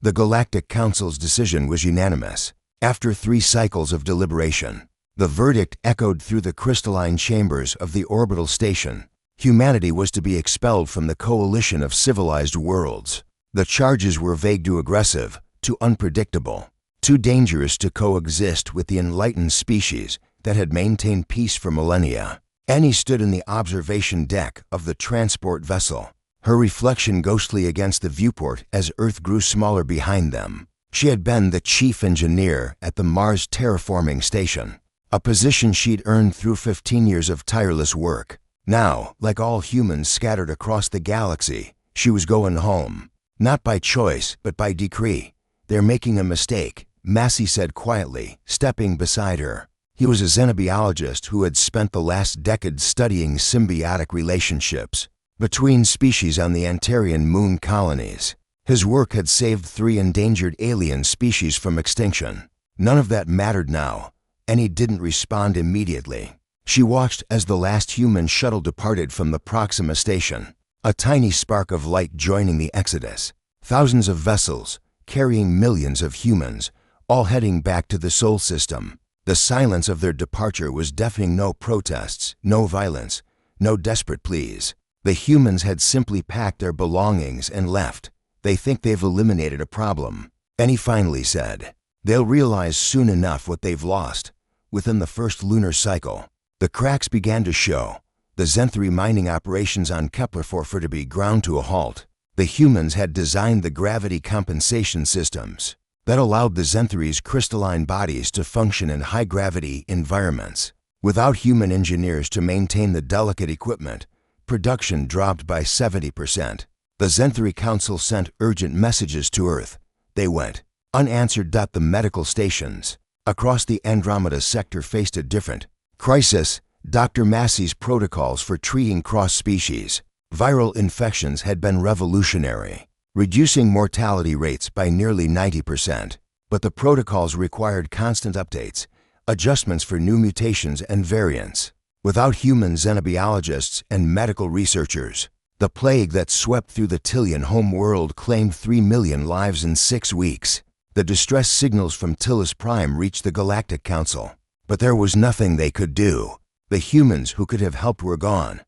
The Galactic Council's decision was unanimous. After 3 cycles of deliberation, the verdict echoed through the crystalline chambers of the orbital station. Humanity was to be expelled from the coalition of civilized worlds. The charges were vague to aggressive, too unpredictable, too dangerous to coexist with the enlightened species that had maintained peace for millennia. Annie stood in the observation deck of the transport vessel, her reflection ghostly against the viewport as Earth grew smaller behind them. She had been the chief engineer at the Mars terraforming station, a position she'd earned through 15 years of tireless work. Now, like all humans scattered across the galaxy, she was going home. Not by choice, but by decree. "They're making a mistake," Massey said quietly, stepping beside her. He was a xenobiologist who had spent the last decade studying symbiotic relationships between species on the Antarian moon colonies. His work had saved 3 endangered alien species from extinction. None of that mattered now, and he didn't respond immediately. She watched as the last human shuttle departed from the Proxima station, a tiny spark of light joining the exodus. Thousands of vessels, carrying millions of humans, all heading back to the Sol system. The silence of their departure was deafening. No protests, no violence, no desperate pleas. The humans had simply packed their belongings and left. "They think they've eliminated a problem," Annie finally said. "They'll realize soon enough what they've lost." Within the first lunar cycle, the cracks began to show. The Zenthri mining operations on Kepler-4 were to be ground to a halt. The humans had designed the gravity compensation systems that allowed the Zenthri's crystalline bodies to function in high-gravity environments. Without human engineers to maintain the delicate equipment, production dropped by 70%. The Zenthri Council sent urgent messages to Earth. They went unanswered. The medical stations across the Andromeda sector faced a different crisis. Dr. Massey's protocols for treating cross-species viral infections had been revolutionary, reducing mortality rates by nearly 90%. But the protocols required constant updates, adjustments for new mutations and variants. Without human xenobiologists and medical researchers, the plague that swept through the Tillian home world claimed 3 million lives in 6 weeks. The distress signals from Tillis Prime reached the Galactic Council, but there was nothing they could do. The humans who could have helped were gone.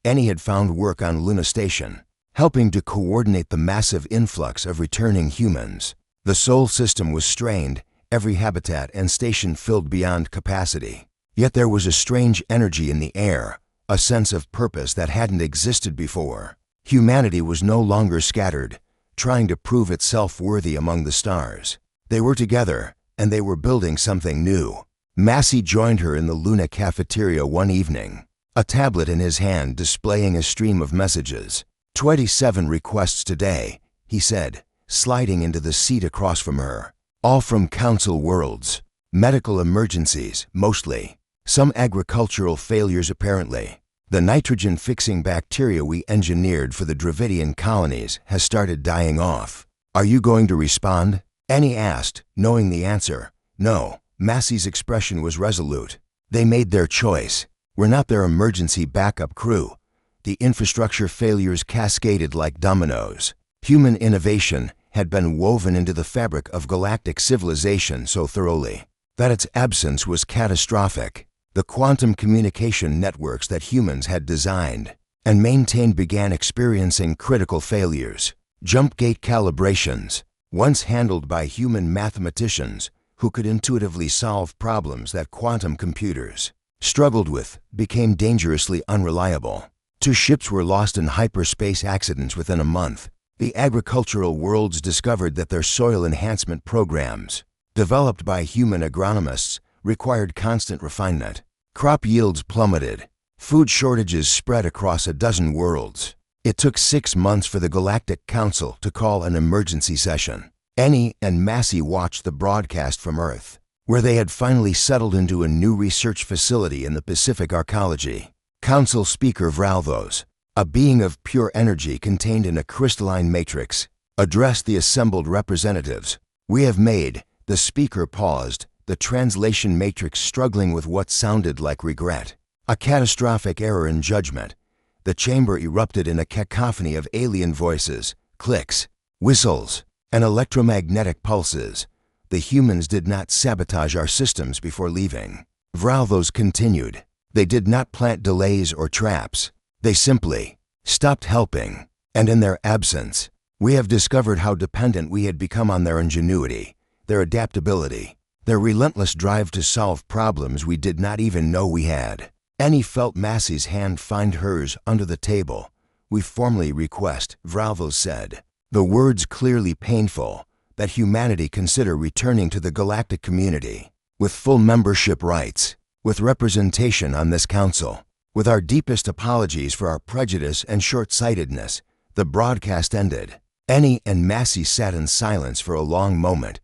Annie had found work on Luna Station, helping to coordinate the massive influx of returning humans. The Sol system was strained, every habitat and station filled beyond capacity. Yet there was a strange energy in the air, a sense of purpose that hadn't existed before. Humanity was no longer scattered, trying to prove itself worthy among the stars. They were together, and they were building something new. Massey joined her in the Luna cafeteria one evening, a tablet in his hand displaying a stream of messages. 27 requests today, he said, sliding into the seat across from her. All from Council worlds. Medical emergencies, mostly. Some agricultural failures apparently. The nitrogen-fixing bacteria we engineered for the Dravidian colonies has started dying off. "Are you going to respond?" Annie asked, knowing the answer. "No." Massey's expression was resolute. "They made their choice. We're not their emergency backup crew." The infrastructure failures cascaded like dominoes. Human innovation had been woven into the fabric of galactic civilization so thoroughly that its absence was catastrophic. The quantum communication networks that humans had designed and maintained began experiencing critical failures. Jump gate calibrations, once handled by human mathematicians who could intuitively solve problems that quantum computers struggled with, became dangerously unreliable. 2 ships were lost in hyperspace accidents within a month. The agricultural worlds discovered that their soil enhancement programs, developed by human agronomists, required constant refinement. Crop yields plummeted. Food shortages spread across a dozen worlds. It took 6 months for the Galactic Council to call an emergency session. Annie and Massey watched the broadcast from Earth, where they had finally settled into a new research facility in the Pacific Arcology. Council Speaker Vralthos, a being of pure energy contained in a crystalline matrix, addressed the assembled representatives. "We have made," the speaker paused, the translation matrix struggling with what sounded like regret, "a catastrophic error in judgment." The chamber erupted in a cacophony of alien voices, clicks, whistles, and electromagnetic pulses. The humans did not sabotage our systems before leaving. Vralvos continued. They did not plant delays or traps. They simply stopped helping. And in their absence, we have discovered how dependent we had become on their ingenuity, their adaptability, their relentless drive to solve problems we did not even know we had. Annie felt Massey's hand find hers under the table. We formally request, Vralvos said, the words clearly painful, that humanity consider returning to the galactic community, with full membership rights, with representation on this council. With our deepest apologies for our prejudice and short-sightedness, the broadcast ended. Annie and Massey sat in silence for a long moment.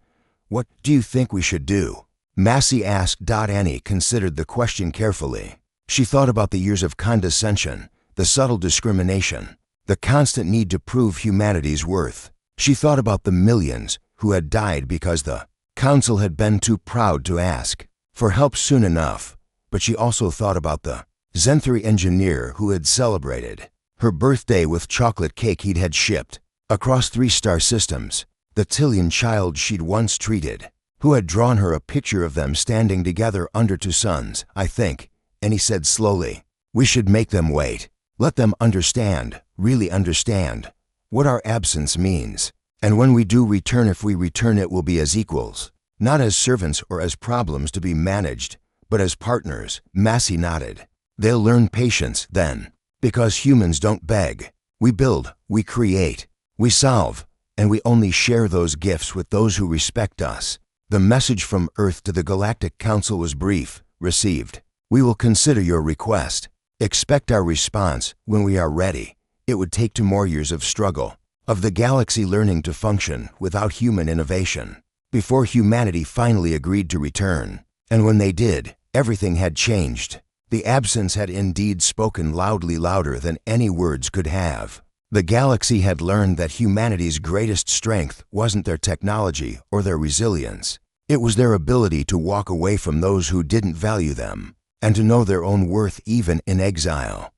What do you think we should do? Massey asked. Annie considered the question carefully. She thought about the years of condescension, the subtle discrimination, the constant need to prove humanity's worth. She thought about the millions who had died because the council had been too proud to ask for help soon enough. But she also thought about the Zenthri engineer who had celebrated her birthday with chocolate cake he'd had shipped across 3-star systems, the Tillian child she'd once treated, who had drawn her a picture of them standing together under 2 suns. I think, and he said slowly, we should make them wait. Let them understand, really understand, what our absence means. And when we do return, if we return, it will be as equals, not as servants or as problems to be managed, but as partners. Massey nodded. They'll learn patience then, because humans don't beg. We build, we create, we solve, and we only share those gifts with those who respect us. The message from Earth to the Galactic Council was brief. Received. We will consider your request. Expect our response when we are ready. It would take 2 more years of struggle, of the galaxy learning to function without human innovation, before humanity finally agreed to return. And when they did, everything had changed. The absence had indeed spoken loudly, louder than any words could have. The galaxy had learned that humanity's greatest strength wasn't their technology or their resilience. It was their ability to walk away from those who didn't value them, and to know their own worth even in exile.